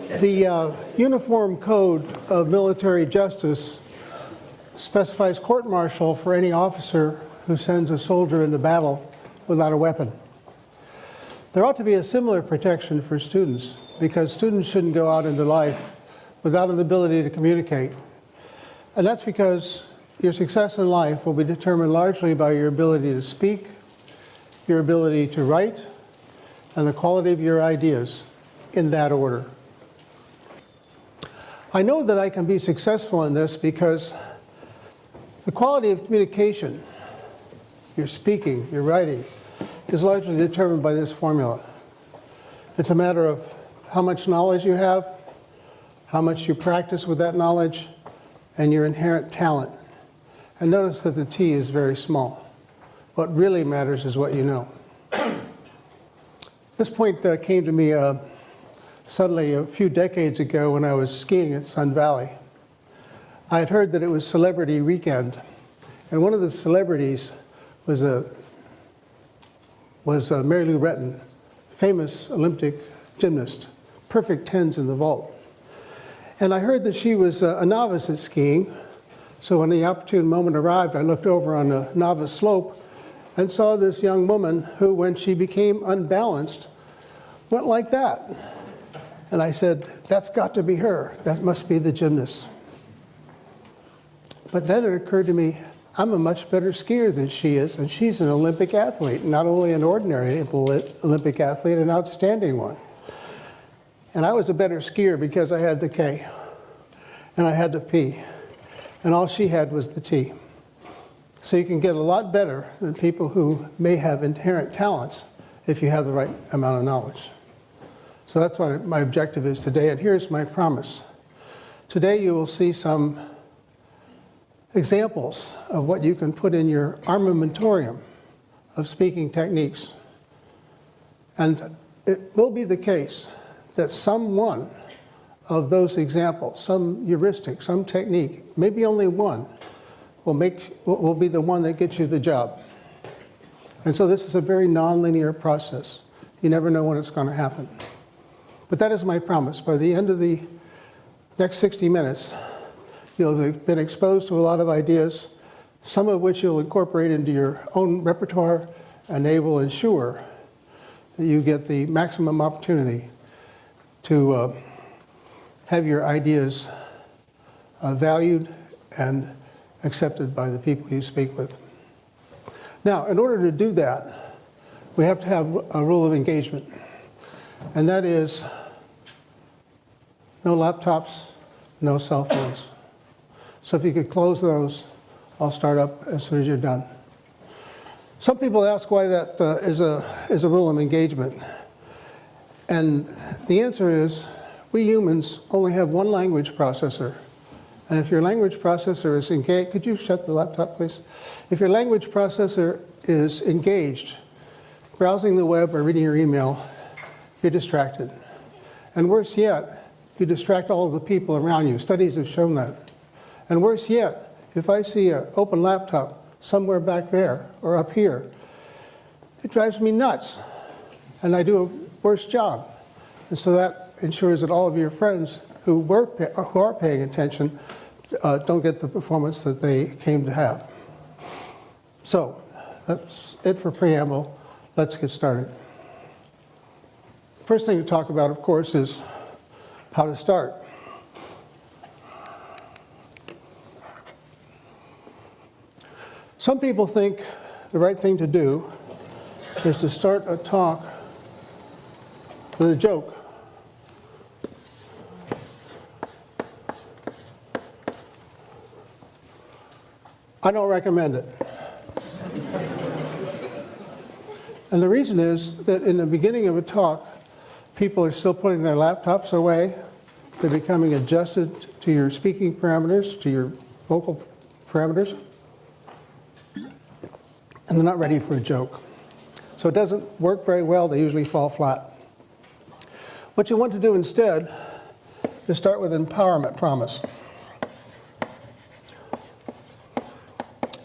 The Uniform Code of Military Justice specifies court-martial for any officer who sends a soldier into battle without a weapon. There ought to be a similar protection for students, because students shouldn't go out into life without an ability to communicate. And that's because your success in life will be determined largely by your ability to speak, your ability to write, and the quality of your ideas in that order. I know that I can be successful in this because the quality of communication, your speaking, your writing, is largely determined by this formula. It's a matter of how much knowledge you have, how much you practice with that knowledge, and your inherent talent. And notice that the T is very small. What really matters is what you know. This point came to me suddenly a few decades ago when I was skiing at Sun Valley. I had heard that it was Celebrity Weekend, and one of the celebrities was Mary Lou Retton, famous Olympic gymnast, perfect tens in the vault. And I heard that she was a novice at skiing, so when the opportune moment arrived, I looked over on the novice slope and saw this young woman who, when she became unbalanced, went like that. And I said, that's got to be her. That must be the gymnast. But then it occurred to me, I'm a much better skier than she is, and she's an Olympic athlete, not only an ordinary Olympic athlete, an outstanding one. And I was a better skier because I had the K, and I had the P, and all she had was the T. So you can get a lot better than people who may have inherent talents if you have the right amount of knowledge. So that's what my objective is today, and here's my promise. Today you will see some examples of what you can put in your armamentarium of speaking techniques. And it will be the case that some one of those examples, some heuristic, some technique, maybe only one, will be the one that gets you the job. And so this is a very nonlinear process. You never know when it's going to happen. But that is my promise. By the end of the next 60 minutes, you'll have been exposed to a lot of ideas, some of which you'll incorporate into your own repertoire, and they will ensure that you get the maximum opportunity to have your ideas valued and accepted by the people you speak with. Now, in order to do that, we have to have a rule of engagement, and that is no laptops, no cell phones. So if you could close those, I'll start up as soon as you're done. Some people ask why that is a rule of engagement. And the answer is, we humans only have one language processor. And if your language processor is engaged, could you shut the laptop, please? If your language processor is engaged, browsing the web or reading your email, you're distracted. And worse yet, you distract all of the people around you. Studies have shown that. And worse yet, if I see an open laptop somewhere back there or up here, it drives me nuts. And I do a worse job. And so that ensures that all of your friends who are paying attention don't get the performance that they came to have. So that's it for preamble. Let's get started. First thing to talk about, of course, is how to start. Some people think the right thing to do is to start a talk with a joke. I don't recommend it. And the reason is that in the beginning of a talk, people are still putting their laptops away. They're becoming adjusted to your speaking parameters, to your vocal parameters. And they're not ready for a joke. So it doesn't work very well. They usually fall flat. What you want to do instead is start with an empowerment promise.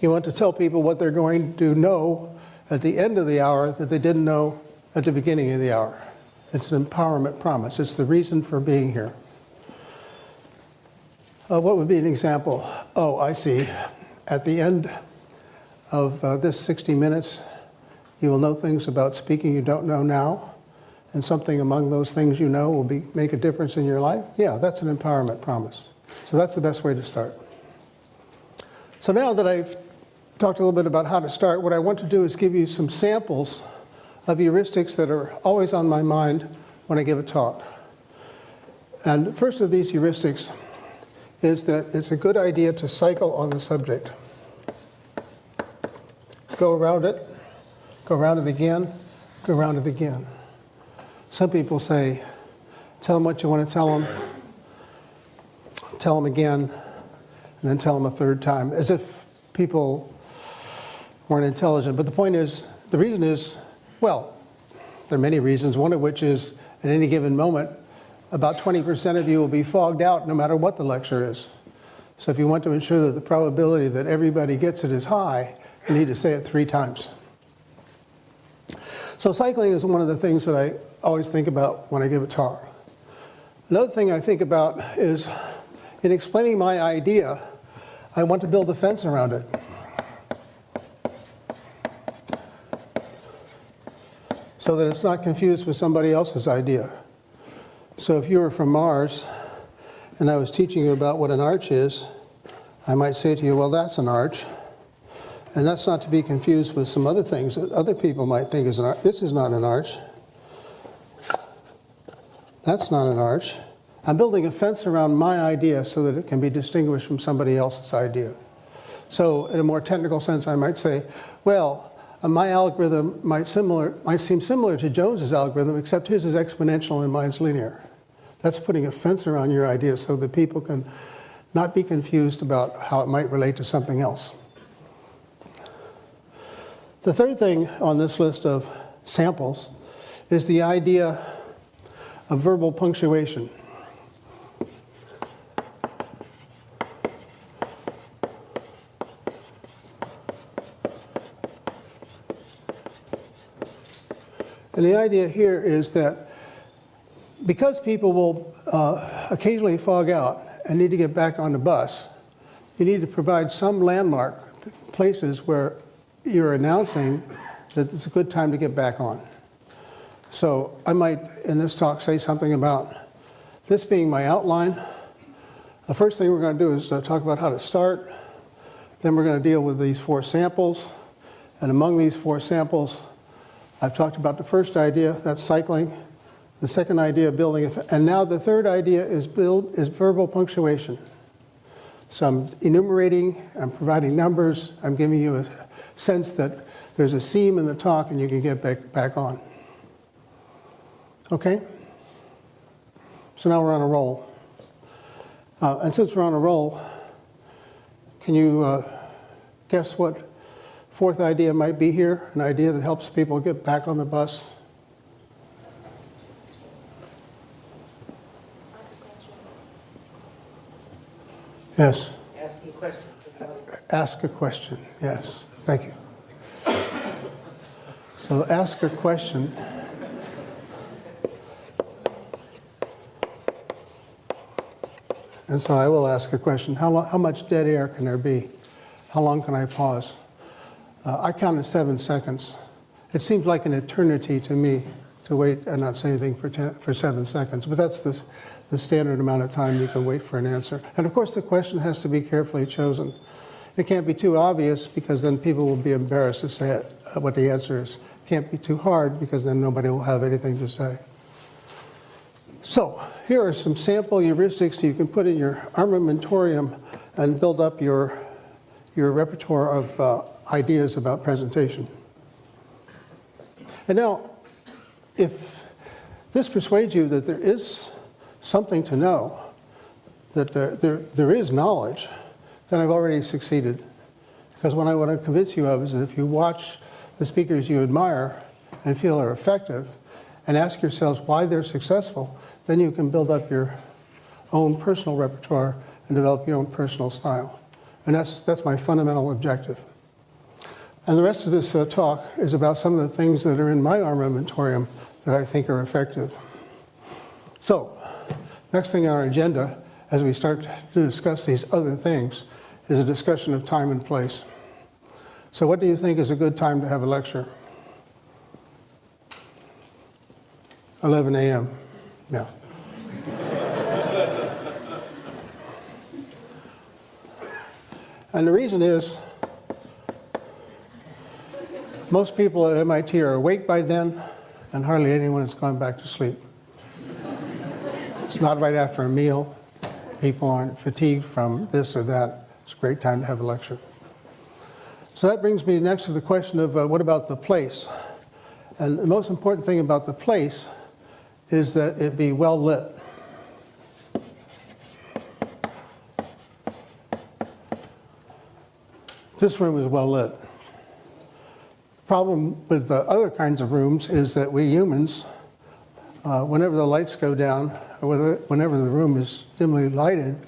You want to tell people what they're going to know at the end of the hour that they didn't know at the beginning of the hour. It's an empowerment promise. It's the reason for being here. What would be an example? Oh, I see. At the end of this 60 minutes, you will know things about speaking you don't know now, and something among those things you know will make a difference in your life. Yeah, that's an empowerment promise. So that's the best way to start. So now that I've talked a little bit about how to start, what I want to do is give you some samples of heuristics that are always on my mind when I give a talk. And the first of these heuristics is that it's a good idea to cycle on the subject. Go around it again, go around it again. Some people say, tell them what you want to tell them again, and then tell them a third time, as if people weren't intelligent. But the point is, the reason is, well, there are many reasons, one of which is at any given moment, about 20% of you will be fogged out no matter what the lecture is. So if you want to ensure that the probability that everybody gets it is high, you need to say it 3 times. So cycling is one of the things that I always think about when I give a talk. Another thing I think about is, in explaining my idea, I want to build a fence around it. So that it's not confused with somebody else's idea. So if you were from Mars, and I was teaching you about what an arch is, I might say to you, well, that's an arch. And that's not to be confused with some other things that other people might think is an arch. This is not an arch. That's not an arch. I'm building a fence around my idea so that it can be distinguished from somebody else's idea. So in a more technical sense, I might say, well, my algorithm might seem similar to Jones's algorithm, except his is exponential and mine's linear. That's putting a fence around your idea so that people can not be confused about how it might relate to something else. The third thing on this list of samples is the idea of verbal punctuation. And the idea here is that because people will occasionally fog out and need to get back on the bus, you need to provide some landmark places where you're announcing that it's a good time to get back on. So I might, in this talk, say something about this being my outline. The first thing we're going to do is talk about how to start. Then we're going to deal with these 4 samples. And among these 4 samples, I've talked about the first idea, that's cycling. The second idea, building, and now the third idea is verbal punctuation. So I'm enumerating, I'm providing numbers, I'm giving you a sense that there's a seam in the talk and you can get back on. Okay? So now we're on a roll. And since we're on a roll, can you guess what 4th idea might be here? An idea that helps people get back on the bus? Yes. Ask a question. Ask a question, yes. Thank you. So ask a question. And so I will ask a question. How much dead air can there be? How long can I pause? I counted 7 seconds. It seems like an eternity to me to wait and not say anything for 7 seconds, but that's the standard amount of time you can wait for an answer. And of course the question has to be carefully chosen. It can't be too obvious because then people will be embarrassed to say what the answer is. It can't be too hard because then nobody will have anything to say. So here are some sample heuristics you can put in your armamentarium and build up your repertoire of ideas about presentation. And now, if this persuades you that there is something to know, that there is knowledge, then I've already succeeded. Because what I want to convince you of is that if you watch the speakers you admire and feel are effective, and ask yourselves why they're successful, then you can build up your own personal repertoire and develop your own personal style. And that's my fundamental objective. And the rest of this talk is about some of the things that are in my armamentarium that I think are effective. So, next thing on our agenda, as we start to discuss these other things, is a discussion of time and place. So what do you think is a good time to have a lecture? 11 a.m. Yeah. And the reason is, most people at MIT are awake by then, and hardly anyone has gone back to sleep. It's not right after a meal. People aren't fatigued from this or that. It's a great time to have a lecture. So that brings me next to the question of what about the place? And the most important thing about the place is that it be well lit. This room is well lit. The problem with the other kinds of rooms is that we humans, whenever the lights go down, or whenever the room is dimly lighted,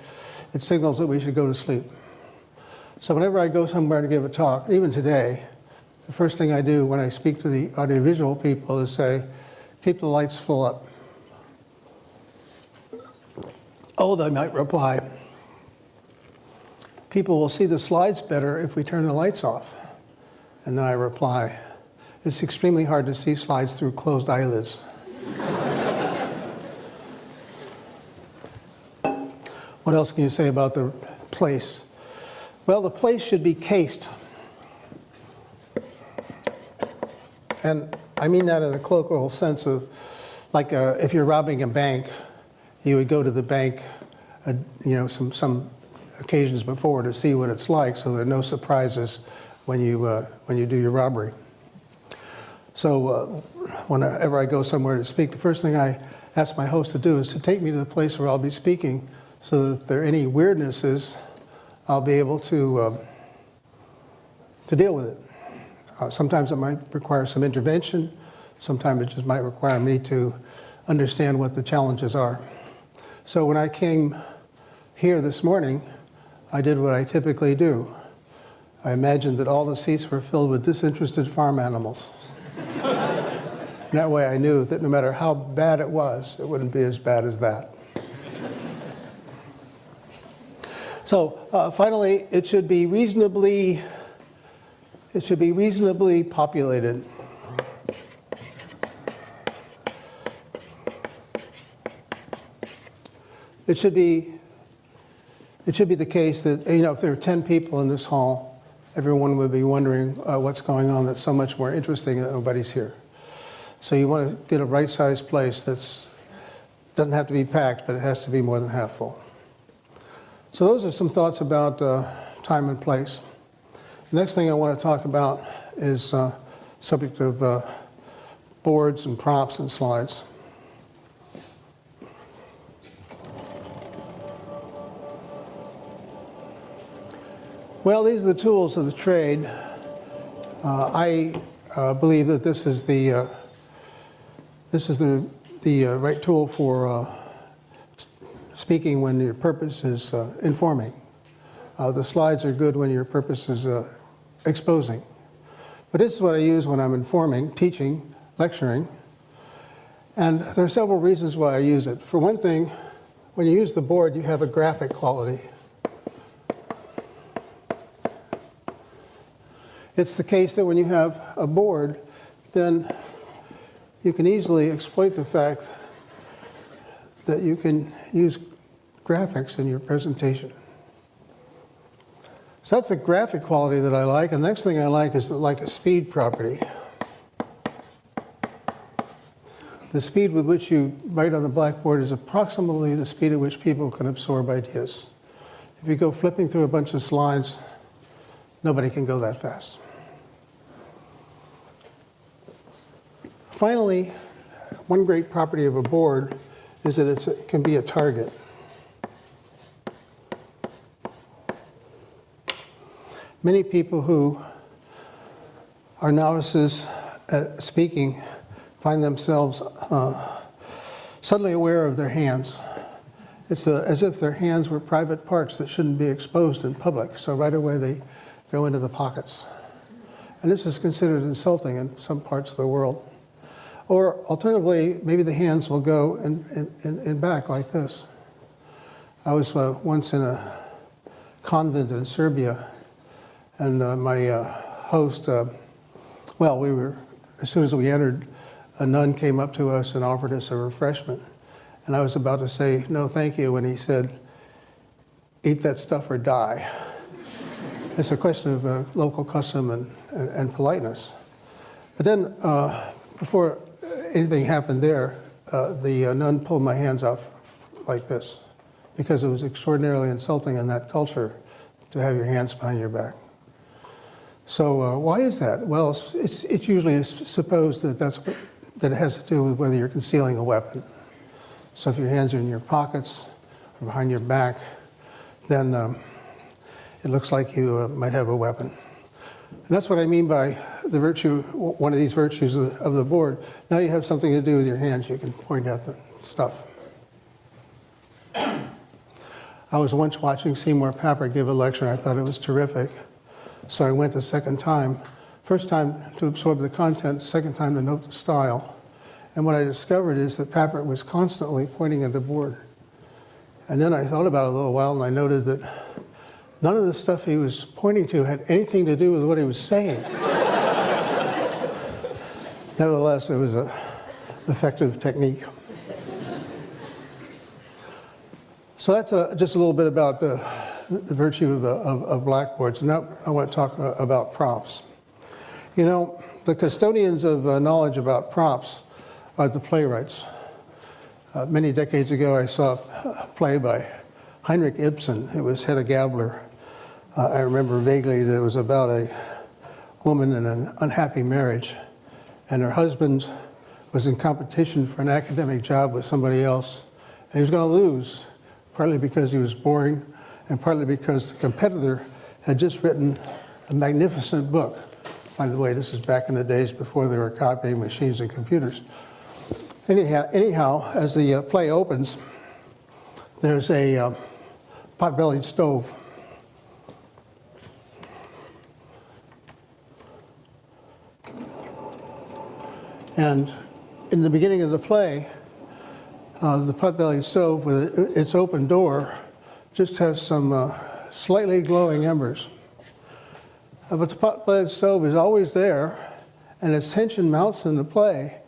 it signals that we should go to sleep. So whenever I go somewhere to give a talk, even today, the first thing I do when I speak to the audiovisual people is say, keep the lights full up. Oh, they might reply, people will see the slides better if we turn the lights off. And then I reply, it's extremely hard to see slides through closed eyelids. What else can you say about the place? Well, the place should be cased. And I mean that in the colloquial sense of, like if you're robbing a bank, you would go to the bank, some occasions before to see what it's like, so there are no surprises when you do your robbery. So whenever I go somewhere to speak, the first thing I ask my host to do is to take me to the place where I'll be speaking, so that if there are any weirdnesses, I'll be able to deal with it. Sometimes it might require some intervention. Sometimes it just might require me to understand what the challenges are. So when I came here this morning, I did what I typically do. I imagined that all the seats were filled with disinterested farm animals. And that way I knew that no matter how bad it was, it wouldn't be as bad as that. So finally, it should be reasonably populated. It should be the case that, if there are 10 people in this hall, everyone would be wondering what's going on that's so much more interesting that nobody's here. So you want to get a right-sized place that doesn't have to be packed, but it has to be more than half full. So those are some thoughts about time and place. The next thing I want to talk about is subject of boards and prompts and slides. Well, these are the tools of the trade. I believe that this is the right tool for speaking when your purpose is informing. The slides are good when your purpose is exposing. But this is what I use when I'm informing, teaching, lecturing. And there are several reasons why I use it. For one thing, when you use the board, you have a graphic quality. It's the case that when you have a board, then you can easily exploit the fact that you can use graphics in your presentation. So that's the graphic quality that I like. And the next thing I like is a speed property. The speed with which you write on the blackboard is approximately the speed at which people can absorb ideas. If you go flipping through a bunch of slides, nobody can go that fast. Finally, one great property of a board is that it can be a target. Many people who are novices at speaking find themselves suddenly aware of their hands. It's as if their hands were private parts that shouldn't be exposed in public, so right away they go into the pockets. And this is considered insulting in some parts of the world. Or alternatively, maybe the hands will go in back like this. I was once in a convent in Serbia, and my host, as soon as we entered, a nun came up to us and offered us a refreshment. And I was about to say, no, thank you, when he said, eat that stuff or die. It's a question of local custom and politeness. But then, before anything happened there, the nun pulled my hands off like this, because it was extraordinarily insulting in that culture to have your hands behind your back. So why is that? Well, it's usually supposed that it has to do with whether you're concealing a weapon. So if your hands are in your pockets or behind your back, then it looks like you might have a weapon. And that's what I mean by the virtue, one of these virtues of the board. Now you have something to do with your hands. You can point out the stuff. I was once watching Seymour Papert give a lecture, and I thought it was terrific. So I went a second time. First time to absorb the content, second time to note the style. And what I discovered is that Papert was constantly pointing at the board. And then I thought about it a little while, and I noted that none of the stuff he was pointing to had anything to do with what he was saying. Nevertheless, it was an effective technique. So that's just a little bit about the virtue of blackboards. Now I want to talk about props. You know, the custodians of knowledge about props are the playwrights. Many decades ago, I saw a play by Heinrich Ibsen. It was Hedda Gabler. I remember vaguely that it was about a woman in an unhappy marriage, and her husband was in competition for an academic job with somebody else, and he was going to lose, partly because he was boring, and partly because the competitor had just written a magnificent book. By the way, this is back in the days before there were copying machines and computers. Anyhow, as the play opens, there's a pot-bellied stove. And in the beginning of the play, the pot-bellied stove with its open door just has some slightly glowing embers. But the pot-bellied stove is always there, and its tension mounts in the play.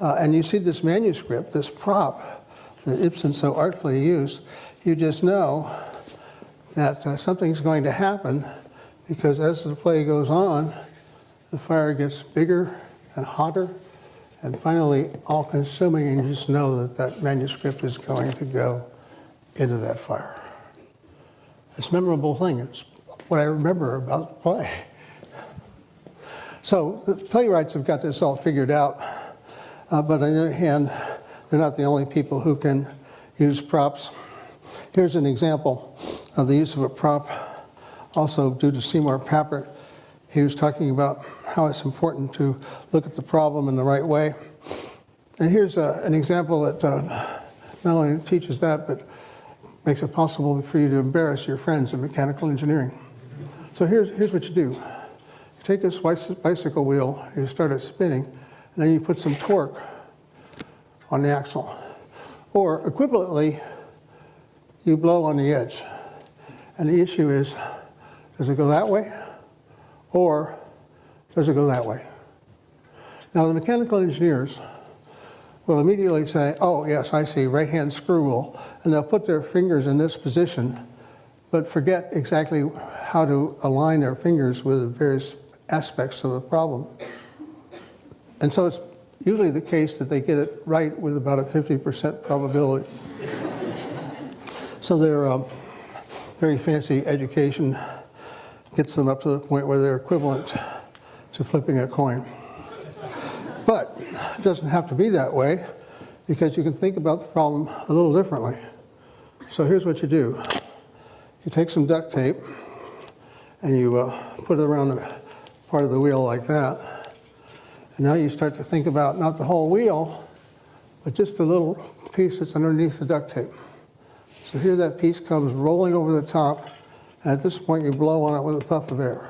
And you see this manuscript, this prop that Ibsen so artfully used, you just know that something's going to happen, because as the play goes on, the fire gets bigger and hotter and finally all-consuming, and you just know that that manuscript is going to go into that fire. It's a memorable thing. It's what I remember about the play. So the playwrights have got this all figured out. But on the other hand, they're not the only people who can use props. Here's an example of the use of a prop, also due to Seymour Papert. He was talking about how it's important to look at the problem in the right way. And here's an example that not only teaches that, but makes it possible for you to embarrass your friends in mechanical engineering. So here's what you do. You take this bicycle wheel, you start it spinning, and then you put some torque on the axle. Or equivalently, you blow on the edge. And the issue is, does it go that way? Or does it go that way? Now the mechanical engineers will immediately say, oh yes, I see, right-hand screw wheel. And they'll put their fingers in this position, but forget exactly how to align their fingers with various aspects of the problem. And so it's usually the case that they get it right with about a 50% probability. So their very fancy education gets them up to the point where they're equivalent to flipping a coin. But it doesn't have to be that way, because you can think about the problem a little differently. So here's what you do. You take some duct tape and you put it around the part of the wheel like that. And now you start to think about not the whole wheel, but just the little piece that's underneath the duct tape. So here that piece comes rolling over the top, and at this point you blow on it with a puff of air.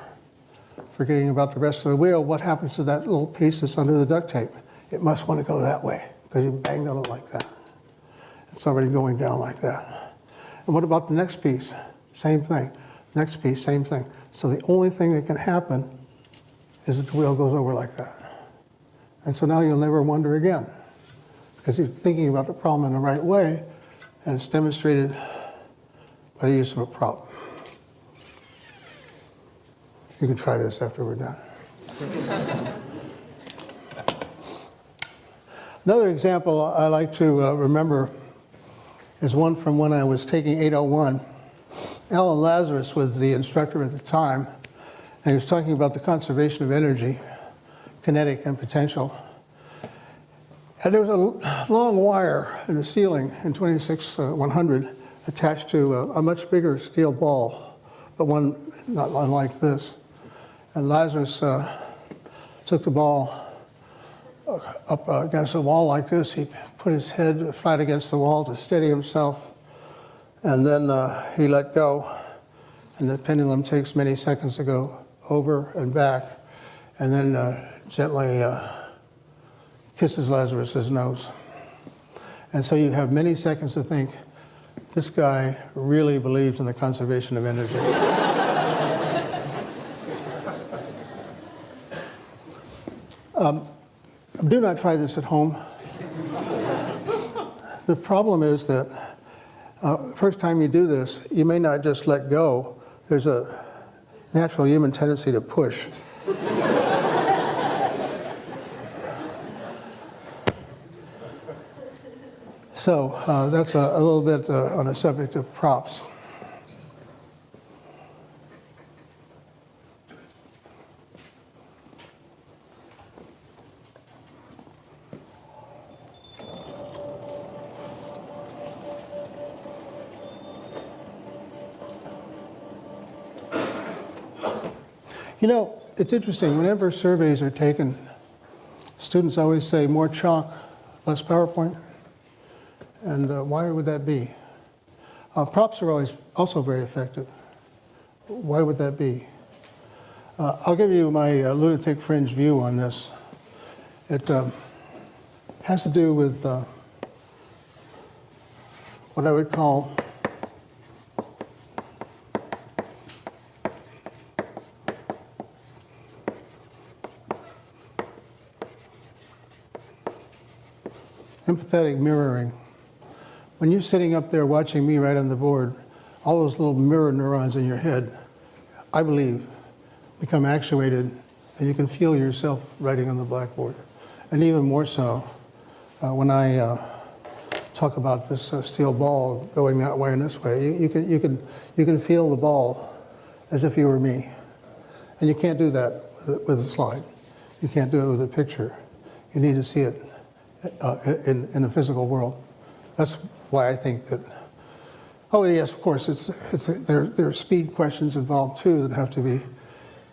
Forgetting about the rest of the wheel, what happens to that little piece that's under the duct tape? it must want to go that way because you banged on it like that. It's already going down like that. And what about the next piece? Same thing. Next piece, same thing. So the only thing that can happen is that the wheel goes over like that. And so now you'll never wonder again because you're thinking about the problem in the right way, and it's demonstrated by the use of a prop. You can try this after we're done. Another example I like to remember is one from when I was taking 801. Alan Lazarus was the instructor at the time, and he was talking about the conservation of energy, kinetic and potential. And there was a long wire in the ceiling in 26100 attached to a much bigger steel ball, but one not unlike this. And Lazarus took the ball up against the wall like this. He put his head flat against the wall to steady himself, and then he let go. And the pendulum takes many seconds to go over and back, and then gently kisses Lazarus's nose. And so you have many seconds to think, this guy really believes in the conservation of energy. Do not try this at home. The problem is that first time you do this, you may not just let go. There's a natural human tendency to push. So that's a little bit on the subject of props. You know, it's interesting, whenever surveys are taken, students always say more chalk, less PowerPoint. And why would that be? Props are always also very effective. Why would that be? I'll give you my lunatic fringe view on this. It has to do with what I would call empathetic mirroring. When you're sitting up there watching me write on the board, all those little mirror neurons in your head, I believe, become actuated, and you can feel yourself writing on the blackboard. And even more so, when I talk about this steel ball going that way and this way, you can feel the ball as if you were me. And you can't do that with a slide. You can't do it with a picture. You need to see it in the physical world. That's why I think that, oh yes, of course, there are speed questions involved too that have to be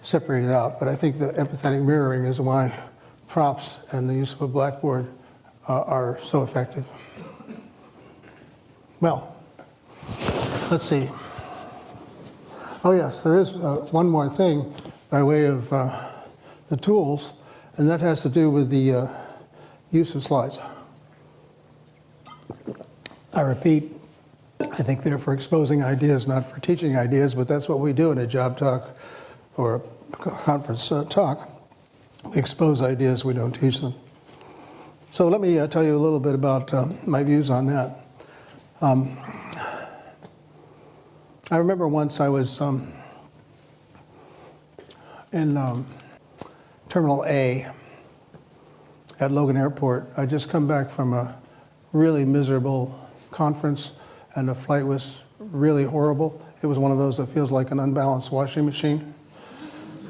separated out, but I think the empathetic mirroring is why props and the use of a blackboard are so effective. Well, let's see. Oh yes, there is one more thing by way of the tools, and that has to do with the use of slides. I repeat, I think they're for exposing ideas, not for teaching ideas, but that's what we do in a job talk or a conference talk. We expose ideas, we don't teach them. So let me tell you a little bit about my views on that. I remember once I was in Terminal A at Logan Airport. I'd just come back from a really miserable conference, and the flight was really horrible. It was one of those that feels like an unbalanced washing machine.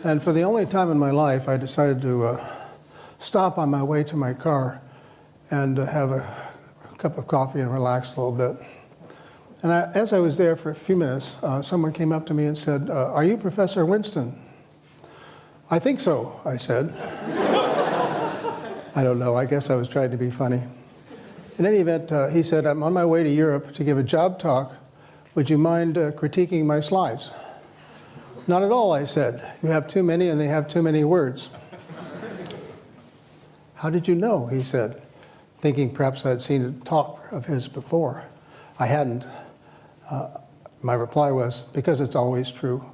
And for the only time in my life, I decided to stop on my way to my car and have a cup of coffee and relax a little bit. And as I was there for a few minutes, someone came up to me and said, "Are you Professor Winston?" "I think so," I said. I don't know, I guess I was trying to be funny. In any event, he said, "I'm on my way to Europe to give a job talk. Would you mind critiquing my slides?" "Not at all," I said. "You have too many and they have too many words." How did you know? He said, thinking perhaps I'd seen a talk of his before. I hadn't. My reply was, because it's always true.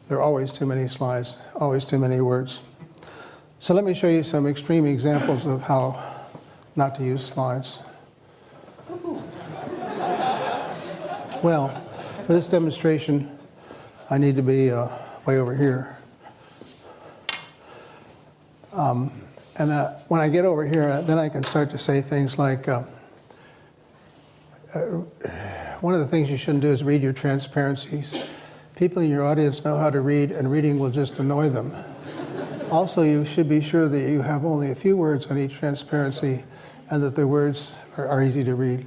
There are always too many slides, always too many words. So let me show you some extreme examples of how not to use slides. Well, for this demonstration, I need to be way over here. When I get over here, then I can start to say things like, one of the things you shouldn't do is read your transparencies. People in your audience know how to read, and reading will just annoy them. Also, you should be sure that you have only a few words on each transparency and that the words are easy to read.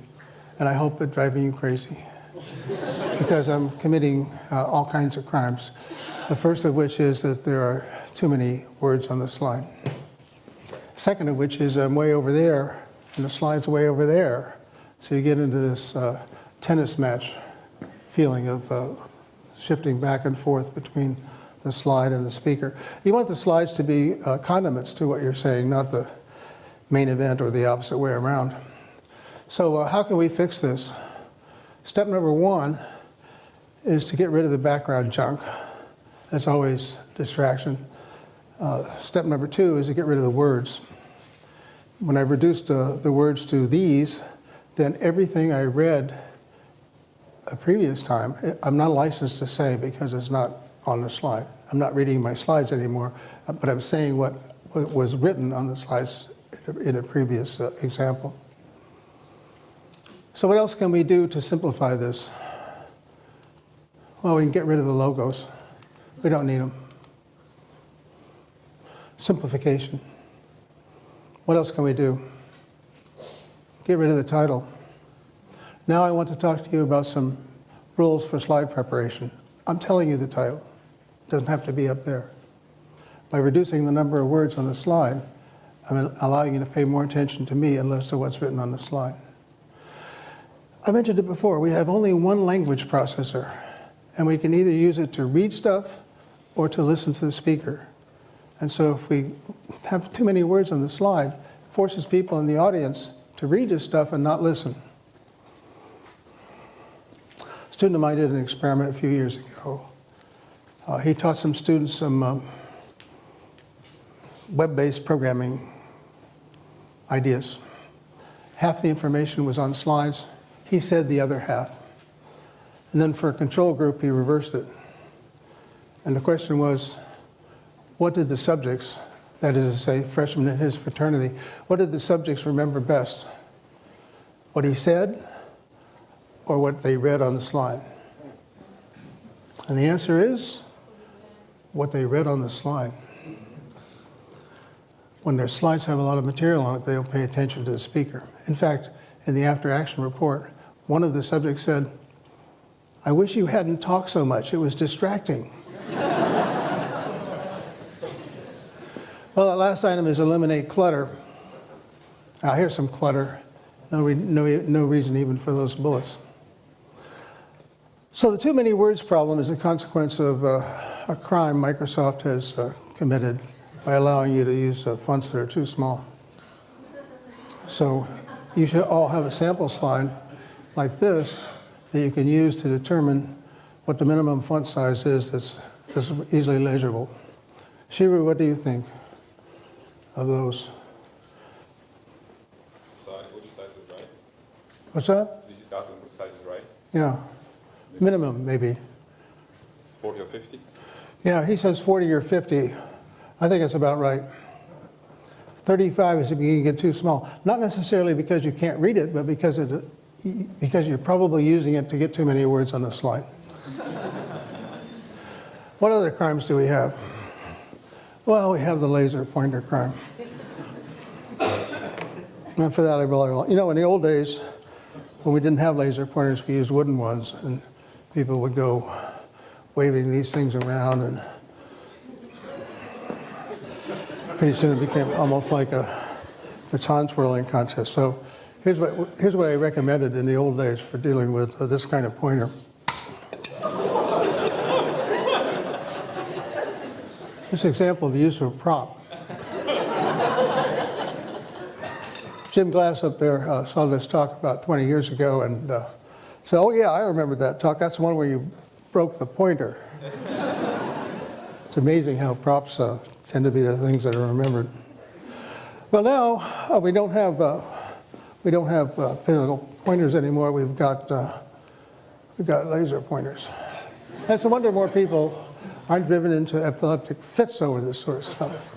And I hope it's driving you crazy because I'm committing all kinds of crimes. The first of which is that there are too many words on the slide. Second of which is I'm way over there and the slide's way over there. So you get into this tennis match feeling of shifting back and forth between the slide and the speaker. You want the slides to be condiments to what you're saying, not the main event or the opposite way around. So how can we fix this? Step number one is to get rid of the background junk. That's always distraction. Step number two is to get rid of the words. When I reduced the words to these, then everything I read a previous time, I'm not licensed to say because it's not on the slide. I'm not reading my slides anymore, but I'm saying what was written on the slides in a previous example. So what else can we do to simplify this? Well, we can get rid of the logos. We don't need them. Simplification. What else can we do? Get rid of the title. Now I want to talk to you about some rules for slide preparation. I'm telling you the title. It doesn't have to be up there. By reducing the number of words on the slide, I'm allowing you to pay more attention to me and less to what's written on the slide. I mentioned it before, we have only one language processor, and we can either use it to read stuff or to listen to the speaker. And so if we have too many words on the slide, it forces people in the audience to read this stuff and not listen. A student of mine did an experiment a few years ago. He taught some students some web-based programming ideas. Half the information was on slides. He said the other half. And then for a control group, he reversed it. And the question was, what did the subjects, that is to say, freshmen in his fraternity, what did the subjects remember best? What he said or what they read on the slide? And the answer is what they read on the slide. When their slides have a lot of material on it, they don't pay attention to the speaker. In fact, in the after-action report, one of the subjects said, "I wish you hadn't talked so much. It was distracting." Well, the last item is eliminate clutter. Now, here's some clutter. No reason even for those bullets. So the too many words problem is a consequence of a crime Microsoft has committed by allowing you to use fonts that are too small. So you should all have a sample slide like this that you can use to determine what the minimum font size is that's easily legible. Shiru, what do you think of those? Which size is right? What's that? Did you ask them which size is right? Yeah. Minimum, maybe. 40 or 50? Yeah, he says 40 or 50. I think it's about right. 35 is beginning to get too small. Not necessarily because you can't read it, but because you're probably using it to get too many words on the slide. What other crimes do we have? Well, we have the laser pointer crime. And for that, I really want. You know, in the old days, when we didn't have laser pointers, we used wooden ones, and people would go waving these things around, and pretty soon it became almost like a baton twirling contest. So here's what I recommended in the old days for dealing with this kind of pointer. This example of the use of a prop. Jim Glass up there saw this talk about 20 years ago and said, oh yeah, I remember that talk. That's the one where you broke the pointer. It's amazing how props tend to be the things that are remembered. Well, now we don't have physical pointers anymore. We've got laser pointers. And it's a wonder more people aren't driven into epileptic fits over this sort of stuff.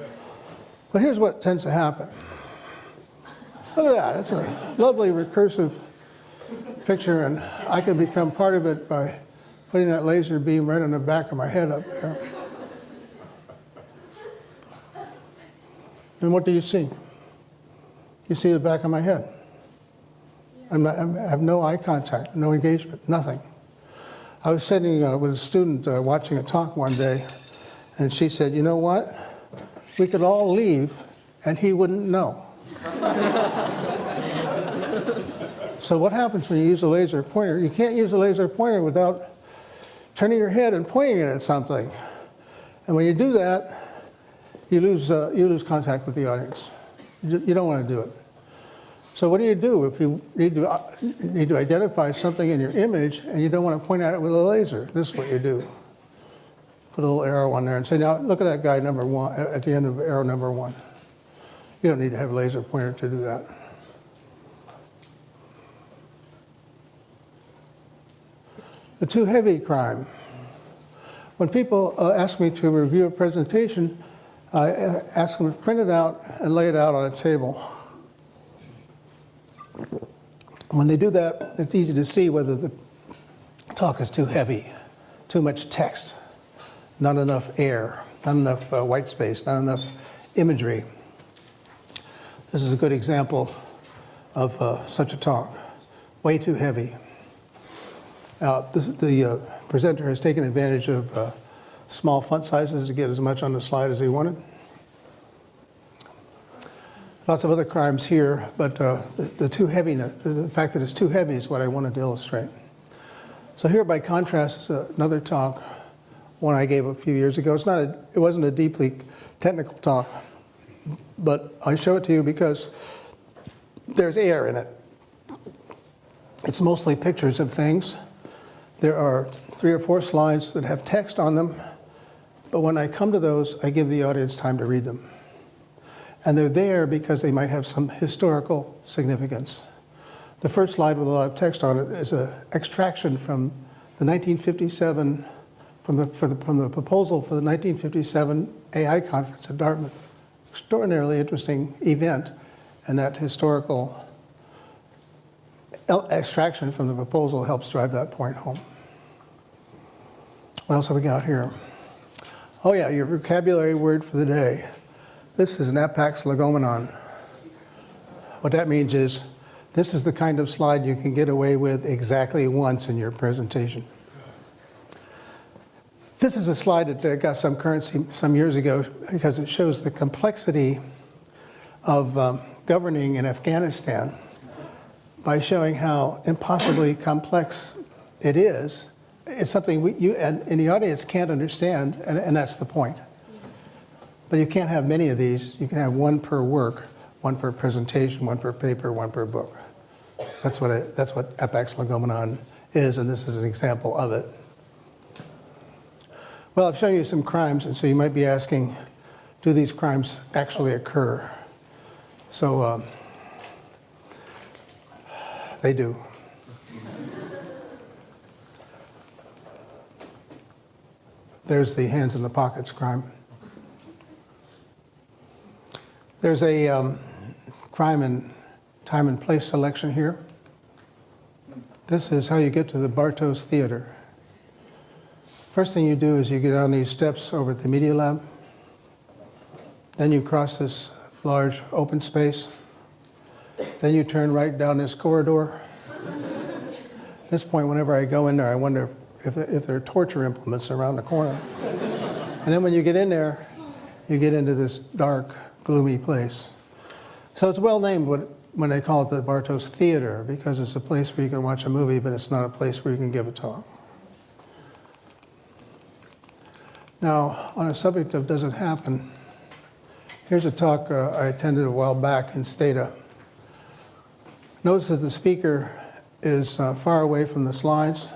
But here's what tends to happen. Look at that. It's a lovely recursive picture, and I can become part of it by putting that laser beam right on the back of my head up there. And what do you see? You see the back of my head. I have no eye contact, no engagement, nothing. I was sitting with a student watching a talk one day, and she said, you know what? We could all leave, and he wouldn't know. So what happens when you use a laser pointer? You can't use a laser pointer without turning your head and pointing it at something. And when you do that, you lose contact with the audience. You don't want to do it. So what do? If you need to identify something in your image and you don't want to point at it with a laser? This is what you do. Put a little arrow on there and say, now look at that guy number one, at the end of arrow number one. You don't need to have a laser pointer to do that. The too heavy crime. When people ask me to review a presentation, I ask them to print it out and lay it out on a table. When they do that, it's easy to see whether the talk is too heavy, too much text, not enough air, not enough white space, not enough imagery. This is a good example of such a talk. Way too heavy. The presenter has taken advantage of small font sizes to get as much on the slide as he wanted. Lots of other crimes here, but the too heaviness, the fact that it's too heavy is what I wanted to illustrate. So here, by contrast, is another talk, one I gave a few years ago. It wasn't a deeply technical talk, but I show it to you because there's air in it. It's mostly pictures of things. There are 3 or 4 slides that have text on them, but when I come to those, I give the audience time to read them. And they're there because they might have some historical significance. The first slide with a lot of text on it is an extraction from the 1957, from the proposal for the 1957 AI conference at Dartmouth. Extraordinarily interesting event, and that historical extraction from the proposal helps drive that point home. What else have we got here? Oh yeah, your vocabulary word for the day. This is an apax legomenon. What that means is, this is the kind of slide you can get away with exactly once in your presentation. This is a slide that got some currency some years ago because it shows the complexity of governing in Afghanistan by showing how impossibly complex it is. It's something you and the audience can't understand, and that's the point. But you can't have many of these. You can have one per work, one per presentation, one per paper, one per book. That's what apax legomenon is, and this is an example of it. Well, I've shown you some crimes, and so you might be asking, do these crimes actually occur? So they do. There's the hands in the pockets crime. There's a crime in time and place selection here. This is how you get to the Bartos Theater. First thing you do is you get down these steps over at the Media Lab. Then you cross this large open space. Then you turn right down this corridor. At this point, whenever I go in there, I wonder if there are torture implements around the corner. And then when you get in there, you get into this dark, gloomy place. So it's well named when they call it the Bartos Theater, because it's a place where you can watch a movie, but it's not a place where you can give a talk. Now, on a subject of does it happen, here's a talk I attended a while back in Stata. Notice that the speaker is far away from the slides.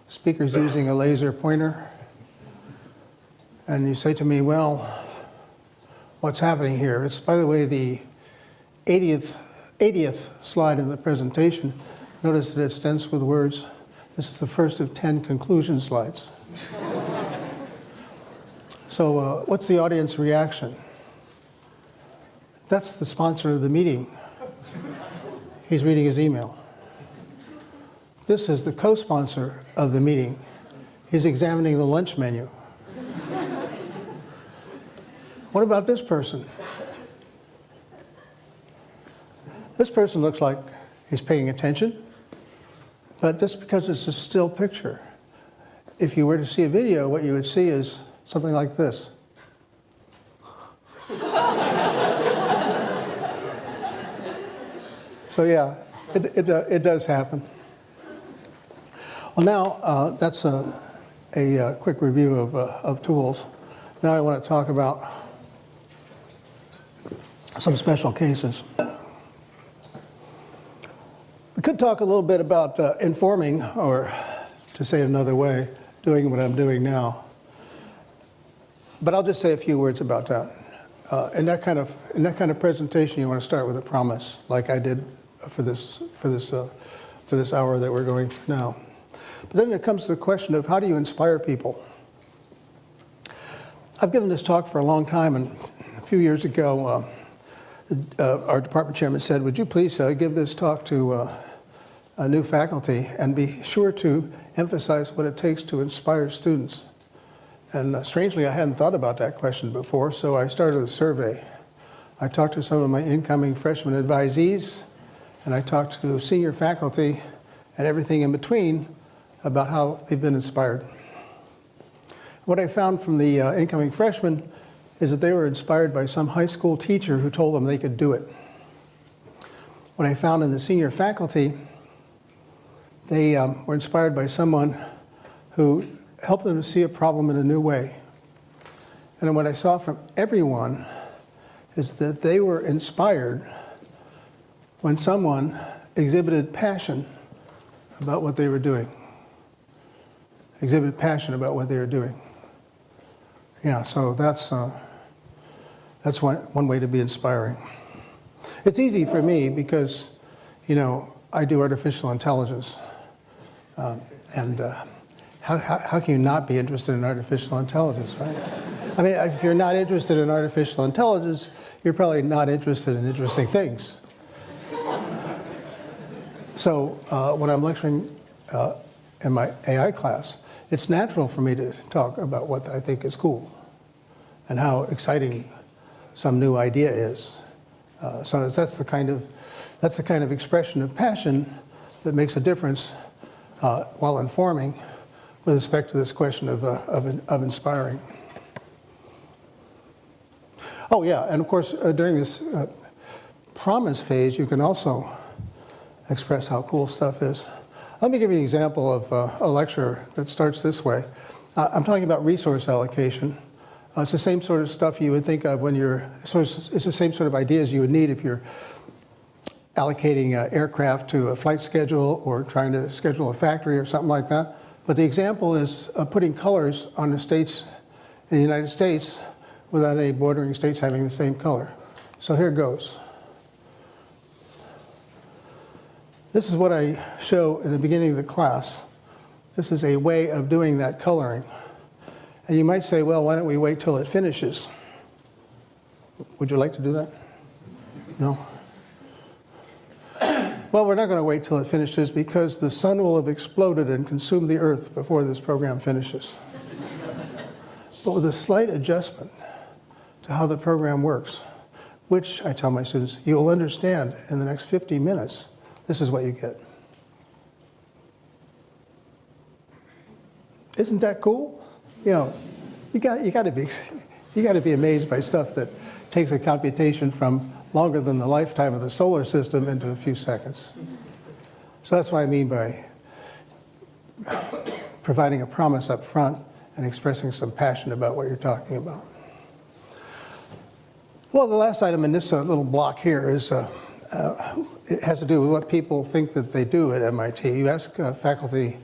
The speaker's using a laser pointer. And you say to me, well, what's happening here? It's, by the way, the 80th slide in the presentation. Notice that it's dense with words. This is the first of 10 conclusion slides. So what's the audience reaction? That's the sponsor of the meeting. He's reading his email. This is the co-sponsor of the meeting. He's examining the lunch menu. What about this person? This person looks like he's paying attention, but just because it's a still picture, if you were to see a video, what you would see is something like this. So yeah, it does happen. Well, now that's a quick review of tools. Now I want to talk about some special cases. We could talk a little bit about informing, or to say it another way, doing what I'm doing now. But I'll just say a few words about that. In that kind of presentation, you want to start with a promise, like I did for this hour that we're going through now. But then it comes to the question of how do you inspire people? I've given this talk for a long time, and a few years ago, our department chairman said, would you please give this talk to a new faculty and be sure to emphasize what it takes to inspire students. And strangely, I hadn't thought about that question before, so I started a survey. I talked to some of my incoming freshman advisees, and I talked to senior faculty and everything in between about how they've been inspired. What I found from the incoming freshmen is that they were inspired by some high school teacher who told them they could do it. What I found in the senior faculty, they were inspired by someone who helped them to see a problem in a new way. And what I saw from everyone is that they were inspired when someone exhibited passion about what they were doing. Exhibited passion about what they were doing. Yeah, so that's one way to be inspiring. It's easy for me because, you know, I do artificial intelligence. How can you not be interested in artificial intelligence, right? I mean, if you're not interested in artificial intelligence, you're probably not interested in interesting things. So when I'm lecturing in my AI class, it's natural for me to talk about what I think is cool and how exciting some new idea is. So that's the kind of expression of passion that makes a difference while informing with respect to this question of inspiring. Oh yeah, and of course during this promise phase, you can also express how cool stuff is. Let me give you an example of a lecture that starts this way. I'm talking about resource allocation. It's the same sort of stuff you would think of when it's the same sort of ideas you would need if you're allocating aircraft to a flight schedule or trying to schedule a factory or something like that. But the example is putting colors on the states in the United States without any bordering states having the same color. So here goes. This is what I show in the beginning of the class. This is a way of doing that coloring. And you might say, well, why don't we wait till it finishes? Would you like to do that? No? Well, we're not going to wait till it finishes because the sun will have exploded and consumed the earth before this program finishes. But with a slight adjustment to how the program works, which I tell my students, you will understand in the next 50 minutes, this is what you get. Isn't that cool? You know, you got to be amazed by stuff that takes a computation from longer than the lifetime of the solar system into a few seconds. So that's what I mean by providing a promise up front and expressing some passion about what you're talking about. Well, the last item in this little block here is it has to do with what people think that they do at MIT. You ask faculty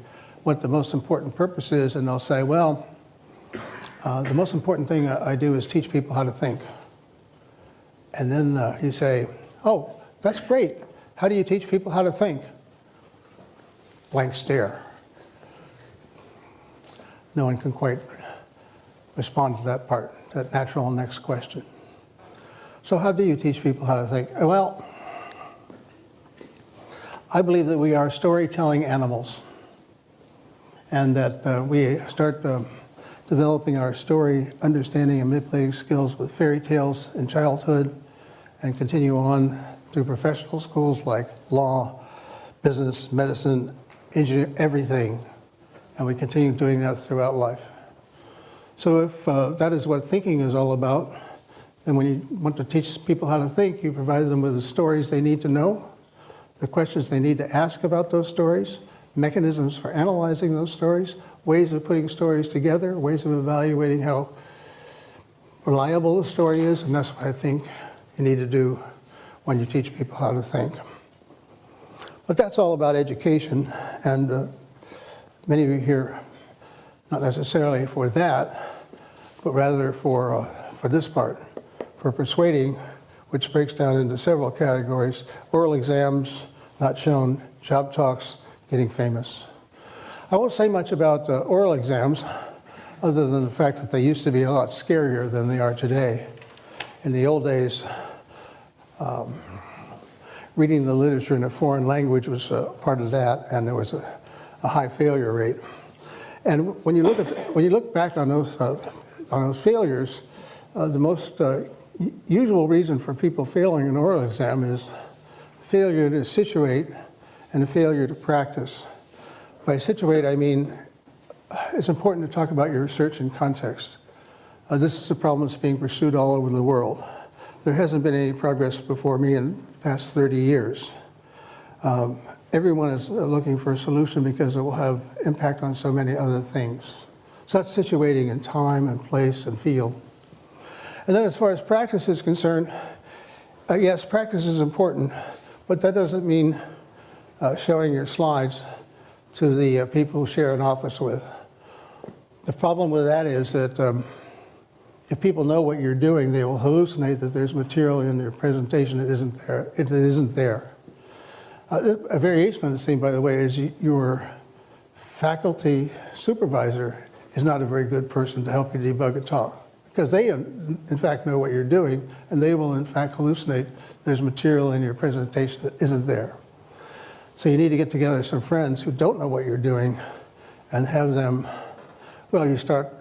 what the most important purpose is, and they'll say, well, the most important thing I do is teach people how to think. And then you say, oh, that's great. How do you teach people how to think? Blank stare. No one can quite respond to that part, that natural next question. So how do you teach people how to think? Well, I believe that we are storytelling animals, and that we start developing our story understanding and manipulating skills with fairy tales in childhood and continue on through professional schools like law, business, medicine, engineering, everything. And we continue doing that throughout life. So if that is what thinking is all about, then when you want to teach people how to think, you provide them with the stories they need to know, the questions they need to ask about those stories, mechanisms for analyzing those stories, ways of putting stories together, ways of evaluating how reliable the story is, and that's what I think you need to do when you teach people how to think. But that's all about education, and many of you here, not necessarily for that, but rather for this part, for persuading, which breaks down into several categories: oral exams, not shown, job talks, getting famous. I won't say much about oral exams, other than the fact that they used to be a lot scarier than they are today. In the old days, reading the literature in a foreign language was part of that, and there was a high failure rate. And when you look back on those failures, the most usual reason for people failing an oral exam is failure to situate and a failure to practice. By situate, I mean it's important to talk about your research in context. This is a problem that's being pursued all over the world. There hasn't been any progress before me in the past 30 years. Everyone is looking for a solution because it will have impact on so many other things. So that's situating in time and place and field. And then as far as practice is concerned, yes, practice is important, but that doesn't mean showing your slides to the people who share an office with. The problem with that is that if people know what you're doing, they will hallucinate that there's material in your presentation that isn't there. It isn't there. A variation on the same, by the way, is your faculty supervisor is not a very good person to help you debug a talk, because they, in fact, know what you're doing, and they will, in fact, hallucinate there's material in your presentation that isn't there. So you need to get together some friends who don't know what you're doing and have them, well, you start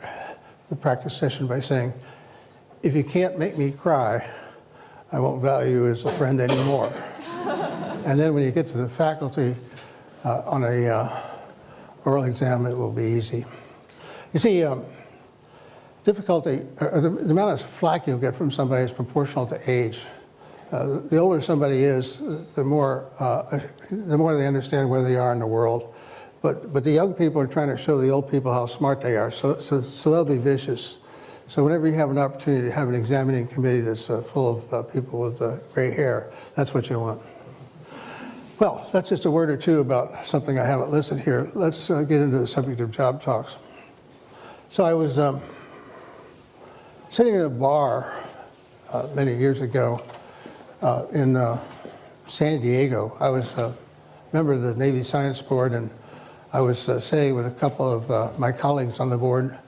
the practice session by saying, if you can't make me cry, I won't value you as a friend anymore. And then when you get to the faculty on a oral exam, it will be easy. You see, difficulty, or the amount of flack you'll get from somebody is proportional to age. The older somebody is, the more they understand where they are in the world. But the young people are trying to show the old people how smart they are, so they'll be vicious. So whenever you have an opportunity to have an examining committee that's full of people with gray hair, that's what you want. Well, that's just a word or two about something I haven't listed here. Let's get into the subject of job talks. So I was sitting in a bar many years ago in San Diego. I was a member of the Navy Science Board, and I was sitting with a couple of my colleagues on the board.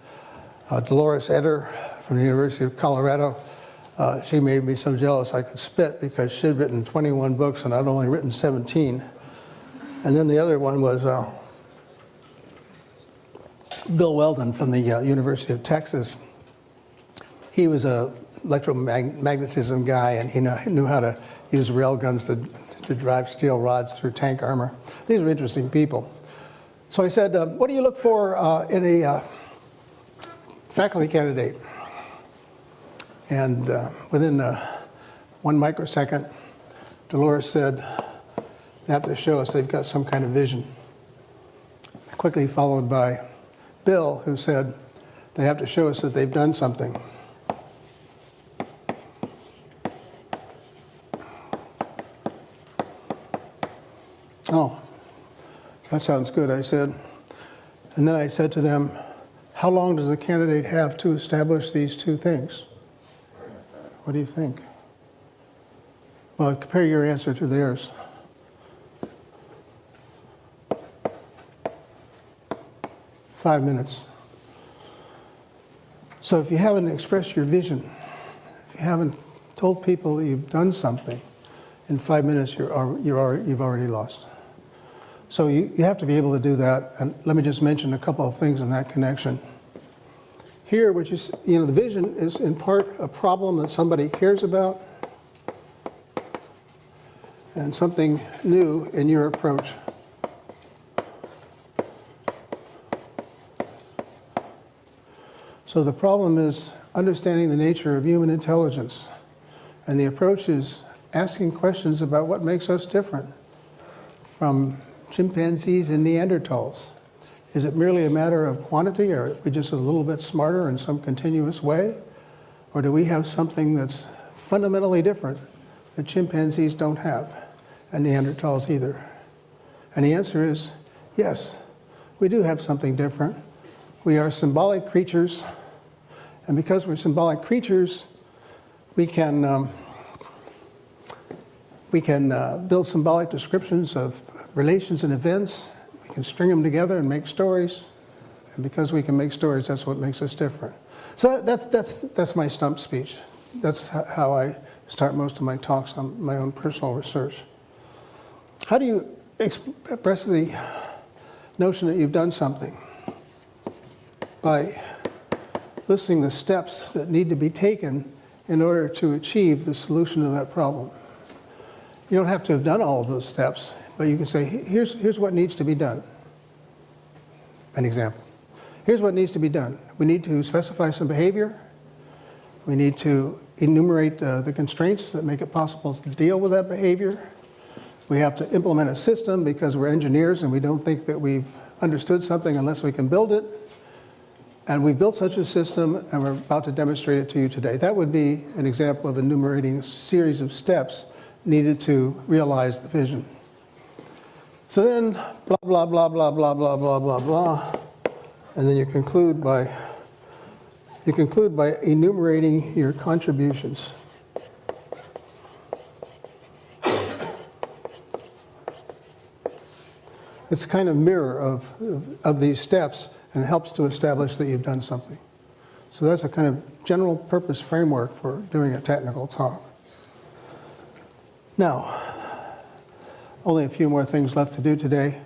Dolores Eder from the University of Colorado. She made me so jealous I could spit because she'd written 21 books and I'd only written 17. And then the other one was Bill Weldon from the University of Texas. He was a electromagnetism guy, and he knew how to use rail guns to drive steel rods through tank armor. These were interesting people. So I said, what do you look for in a faculty candidate? And within 1 microsecond, Dolores said, they have to show us they've got some kind of vision. Quickly followed by Bill, who said, they have to show us that they've done something. That sounds good, I said. And then I said to them, how long does a candidate have to establish these two things? What do you think? Well, compare your answer to theirs. Five minutes. So if you haven't expressed your vision, if you haven't told people that you've done something, in 5 minutes you've already lost. So you have to be able to do that. And let me just mention a couple of things in that connection. Here, which is, the vision is in part a problem that somebody cares about and something new in your approach. So the problem is understanding the nature of human intelligence. And the approach is asking questions about what makes us different from chimpanzees and Neanderthals. Is it merely a matter of quantity, or are we just a little bit smarter in some continuous way? Or do we have something that's fundamentally different that chimpanzees don't have, and Neanderthals either? And the answer is yes, we do have something different. We are symbolic creatures, and because we're symbolic creatures, we can build symbolic descriptions of relations and events. We can string them together and make stories. And because we can make stories, that's what makes us different. So that's my stump speech. That's how I start most of my talks on my own personal research. How do you express the notion that you've done something? By listing the steps that need to be taken in order to achieve the solution to that problem. You don't have to have done all of those steps, but you can say, here's what needs to be done. An example. Here's what needs to be done. We need to specify some behavior. We need to enumerate the constraints that make it possible to deal with that behavior. We have to implement a system because we're engineers and we don't think that we've understood something unless we can build it. And we've built such a system and we're about to demonstrate it to you today. That would be an example of enumerating a series of steps needed to realize the vision. So then, blah, blah, blah, blah, blah, blah, blah, blah, blah. And then you conclude by enumerating your contributions. It's kind of mirror of these steps, and it helps to establish that you've done something. So that's a kind of general purpose framework for doing a technical talk. Now, only a few more things left to do today.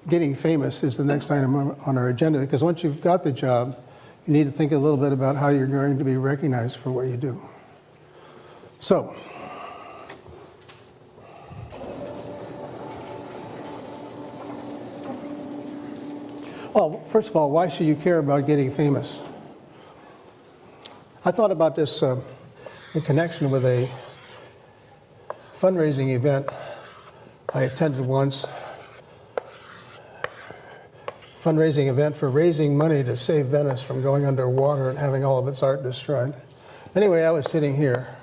Getting famous is the next item on our agenda, because once you've got the job, you need to think a little bit about how you're going to be recognized for what you do. So, well, first of all, why should you care about getting famous? I thought about this in connection with a fundraising event I attended once. Fundraising event for raising money to save Venice from going underwater and having all of its art destroyed. Anyway, I was sitting here,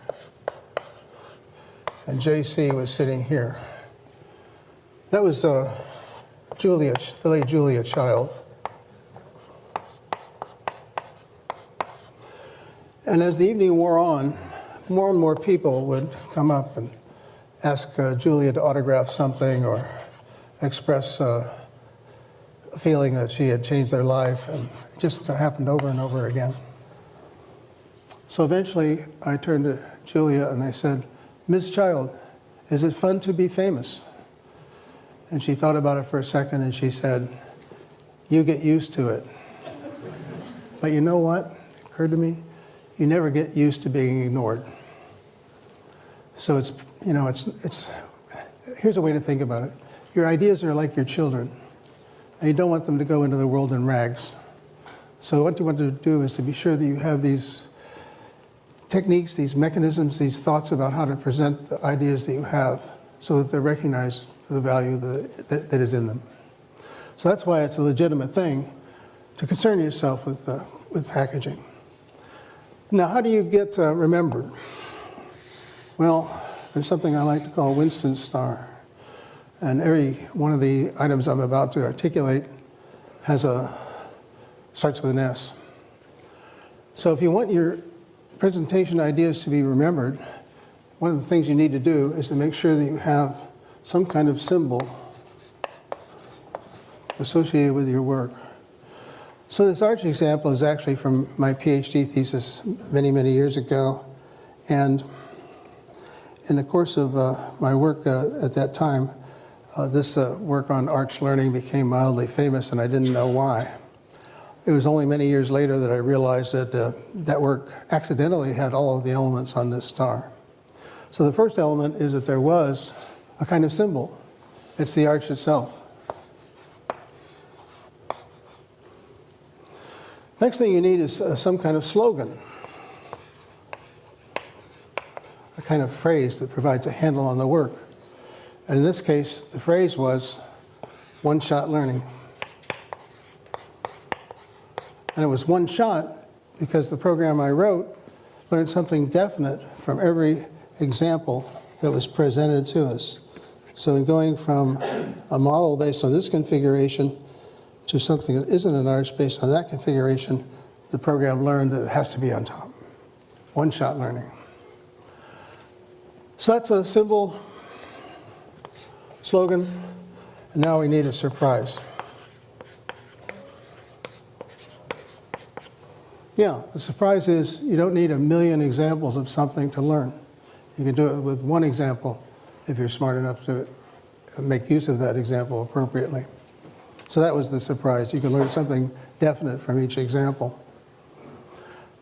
and JC was sitting here. That was Julia, the late Julia Child. And as the evening wore on, more and more people would come up and ask Julia to autograph something or express a feeling that she had changed their life, and it just happened over and over again. So eventually I turned to Julia and I said, "Ms. Child, is it fun to be famous?" And she thought about it for a second and she said, "You get used to it." But you know what? It occurred to me, you never get used to being ignored. So it's here's a way to think about it. Your ideas are like your children, and you don't want them to go into the world in rags. So what you want to do is to be sure that you have these techniques, these mechanisms, these thoughts about how to present the ideas that you have so that they're recognized for the value that is in them. So that's why it's a legitimate thing to concern yourself with packaging. Now, how do you get remembered? Well, there's something I like to call Winston's star. And every one of the items I'm about to articulate starts with an S. So if you want your presentation ideas to be remembered, one of the things you need to do is to make sure that you have some kind of symbol associated with your work. So this arch example is actually from my PhD thesis many, many years ago. And in the course of my work at that time, this work on arch learning became mildly famous, and I didn't know why. It was only many years later that I realized that that work accidentally had all of the elements on this star. So the first element is that there was a kind of symbol. It's the arch itself. Next thing you need is some kind of slogan, a kind of phrase that provides a handle on the work. And in this case, the phrase was one-shot learning. And it was one shot because the program I wrote learned something definite from every example that was presented to us. So in going from a model based on this configuration to something that isn't an arch based on that configuration, the program learned that it has to be on top. One-shot learning. So that's a symbol, slogan, and now we need a surprise. Yeah, the surprise is you don't need a million examples of something to learn. You can do it with one example if you're smart enough to make use of that example appropriately. So that was the surprise. You can learn something definite from each example.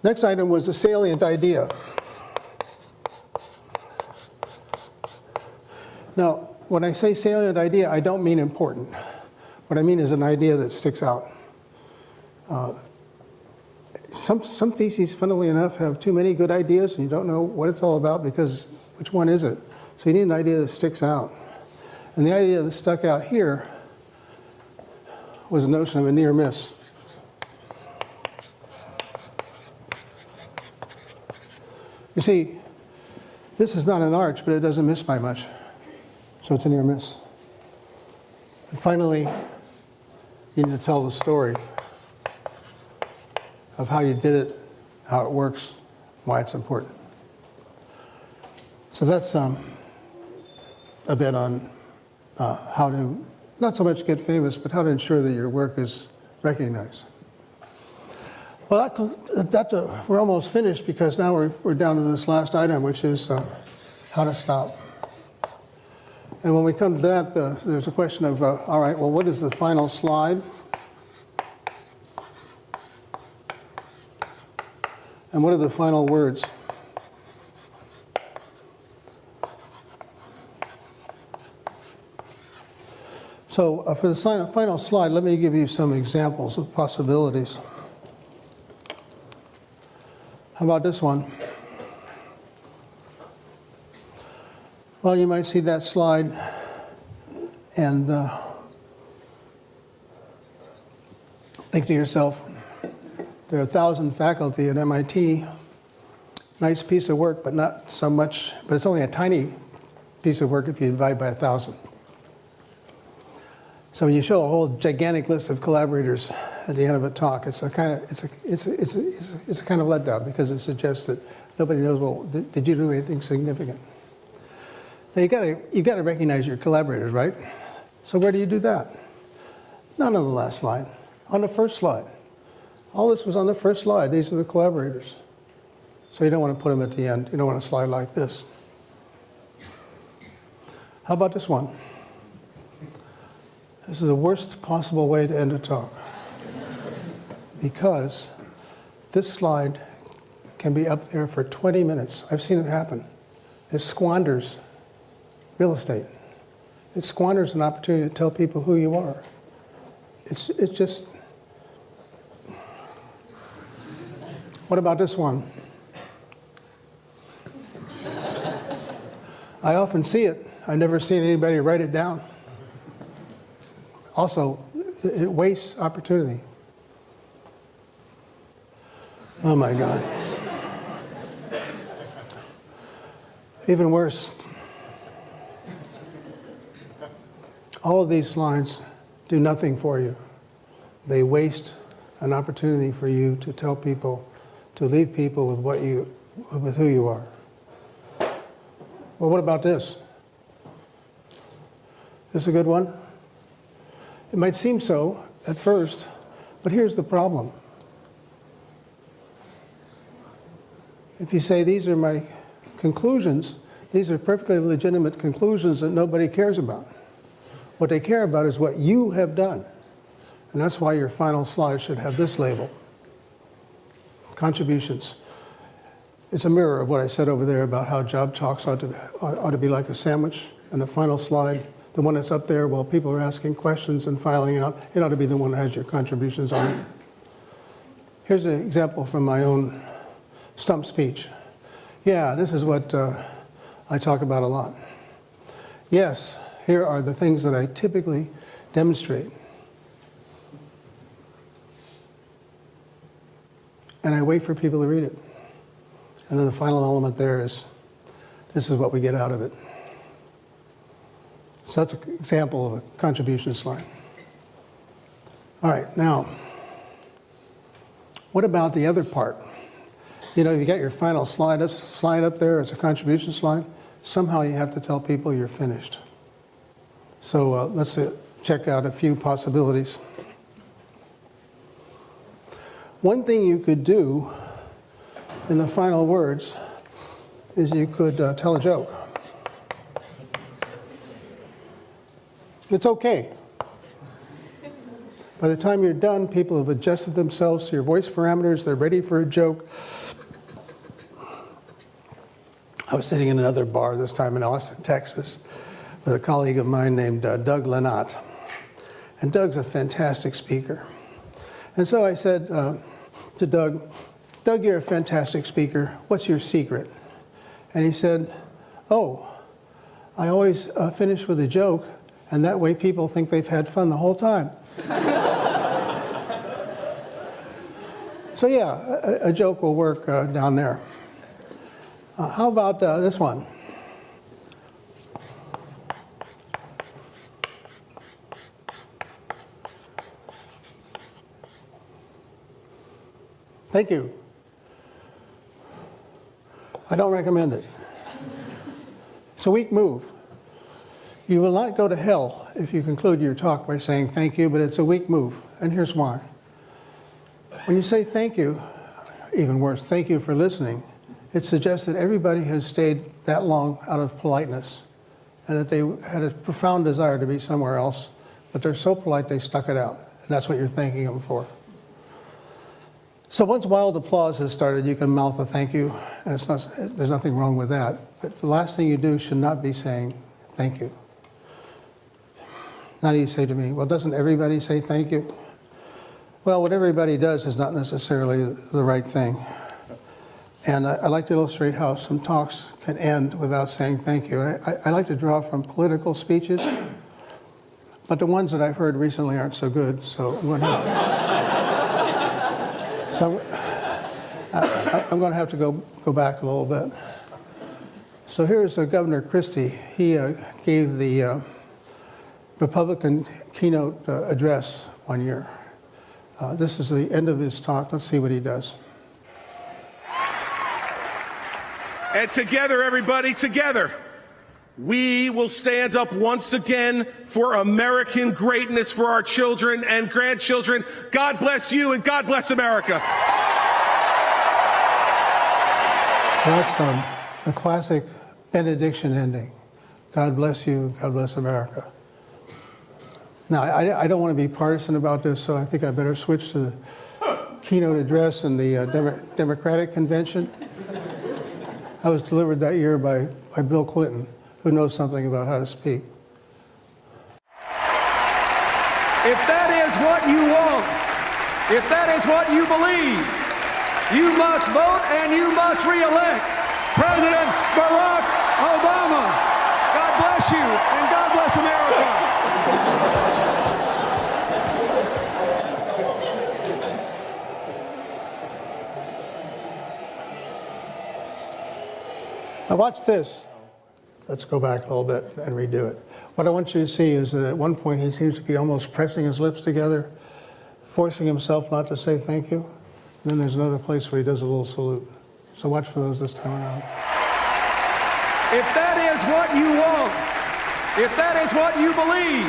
Next item was a salient idea. Now, when I say salient idea, I don't mean important. What I mean is an idea that sticks out. Some theses, funnily enough, have too many good ideas and you don't know what it's all about because which one is it? So you need an idea that sticks out. And the idea that stuck out here was the notion of a near miss. You see, this is not an arch, but it doesn't miss by much. So it's a near miss. And finally, you need to tell the story of how you did it, how it works, why it's important. So that's a bit on how to not so much get famous, but how to ensure that your work is recognized. Well, we're almost finished because now we're down to this last item, which is how to stop. And when we come to that, there's a question of, all right, well, what is the final slide? And what are the final words? So for the final slide, let me give you some examples of possibilities. How about this one? Well, you might see that slide and think to yourself, there are 1,000 faculty at MIT. Nice piece of work, but not so much, but it's only a tiny piece of work if you divide by 1,000. So when you show a whole gigantic list of collaborators at the end of a talk, it's a kind of letdown because it suggests that nobody knows, well, did you do anything significant? Now you got to recognize your collaborators, right? So where do you do that? Not on the last slide, on the first slide. All this was on the first slide. These are the collaborators. So you don't want to put them at the end. You don't want to slide like this. How about this one? This is the worst possible way to end a talk. Because this slide can be up there for 20 minutes. I've seen it happen. It squanders real estate. It squanders an opportunity to tell people who you are. It's just... What about this one? I often see it. I've never seen anybody write it down. Also, it wastes opportunity. Oh my God. Even worse. All of these slides do nothing for you. They waste an opportunity for you to tell people, to leave people with who you are. Well, what about this? This a good one? It might seem so at first, but here's the problem. If you say, these are my conclusions, these are perfectly legitimate conclusions that nobody cares about. What they care about is what you have done. And that's why your final slide should have this label, contributions. It's a mirror of what I said over there about how job talks ought to be like a sandwich. And the final slide, the one that's up there while people are asking questions and filing out, it ought to be the one that has your contributions on it. Here's an example from my own stump speech. Yeah, this is what I talk about a lot. Yes, here are the things that I typically demonstrate. And I wait for people to read it. And then the final element there is, this is what we get out of it. So that's an example of a contribution slide. All right, now, what about the other part? You know, you got your final slide up there, it's a contribution slide. Somehow you have to tell people you're finished. So let's check out a few possibilities. One thing you could do in the final words is you could tell a joke. It's okay. By the time you're done, people have adjusted themselves to your voice parameters. They're ready for a joke. I was sitting in another bar, this time in Austin, Texas, with a colleague of mine named Doug Lenat. And Doug's a fantastic speaker. And so I said to Doug, Doug, you're a fantastic speaker. What's your secret? And he said, oh, I always finish with a joke, and that way people think they've had fun the whole time. So yeah, a joke will work down there. How about this one? Thank you. I don't recommend it. It's a weak move. You will not go to hell if you conclude your talk by saying thank you, but it's a weak move, and here's why. When you say thank you, even worse, thank you for listening, it suggests that everybody has stayed that long out of politeness and that they had a profound desire to be somewhere else, but they're so polite they stuck it out, and that's what you're thanking them for. So once wild applause has started, you can mouth a thank you, and there's nothing wrong with that. But the last thing you do should not be saying thank you. Now you say to me, well, doesn't everybody say thank you? Well, what everybody does is not necessarily the right thing. And I like to illustrate how some talks can end without saying thank you. I like to draw from political speeches, but the ones that I've heard recently aren't so good, so I'm going to have to go back a little bit. So here's Governor Christie. He gave the Republican keynote address one year. This is the end of his talk. Let's see what he does. And together, everybody, together, we will stand up once again for American greatness for our children and grandchildren. God bless you and God bless America. That's a classic benediction ending. God bless you, God bless America. Now, I don't want to be partisan about this, so I think I better switch to the keynote address in the Democratic Convention. I was delivered that year by Bill Clinton, who knows something about how to speak. If that is what you want, if that is what you believe, you must vote and you must re-elect President Barack Obama. God bless you and God bless America. Now watch this. Let's go back a little bit and redo it. What I want you to see is that at one point he seems to be almost pressing his lips together, forcing himself not to say thank you. And then there's another place where he does a little salute. So watch for those this time around. If that is what you want, if that is what you believe,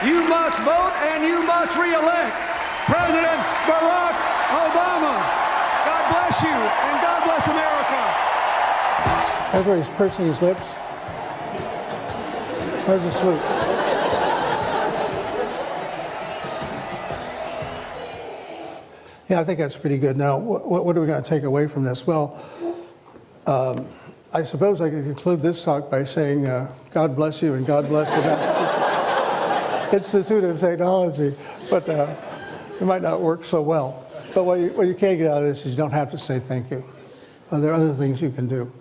you must vote and you must re-elect President Barack Obama. God bless you and God bless America. That's where he's pursing his lips. There's a salute. Yeah, I think that's pretty good. Now, what are we going to take away from this? Well, I suppose I could conclude this talk by saying, God bless you and God bless the Massachusetts Institute of Technology, but it might not work so well. But what you can get out of this is you don't have to say thank you. There are other things you can do.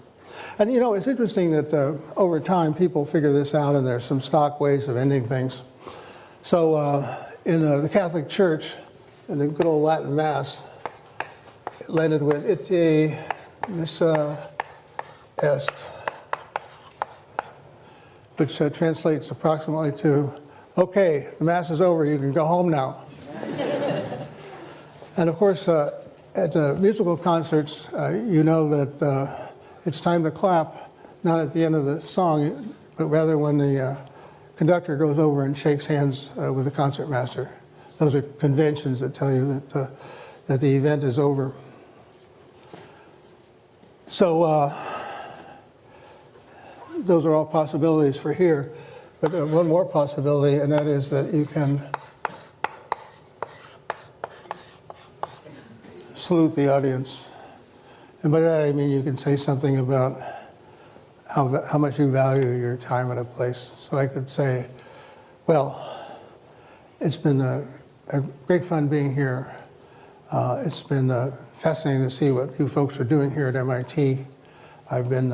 And you know, it's interesting that over time people figure this out and there's some stock ways of ending things. So in the Catholic Church, in the good old Latin Mass, it landed with ite missa est, which translates approximately to, okay, the Mass is over, you can go home now. And of course, at musical concerts, you know that it's time to clap, not at the end of the song, but rather when the conductor goes over and shakes hands with the concertmaster. Those are conventions that tell you that the event is over. So those are all possibilities for here. But one more possibility, and that is that you can salute the audience. And by that I mean you can say something about how much you value your time at a place. So I could say, well, it's been a great fun being here. It's been fascinating to see what you folks are doing here at MIT. I've been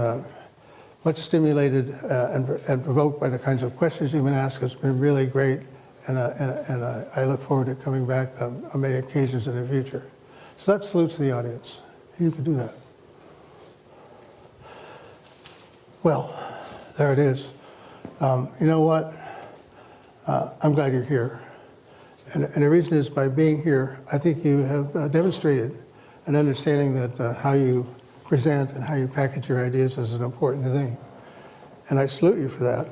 much stimulated and provoked by the kinds of questions you've been asked. It's been really great, and I look forward to coming back on many occasions in the future. So that salutes the audience. You can do that. Well, there it is. You know what? I'm glad you're here. And the reason is by being here, I think you have demonstrated an understanding that how you present and how you package your ideas is an important thing. And I salute you for that.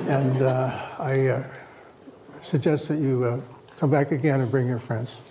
And I suggest that you come back again and bring your friends.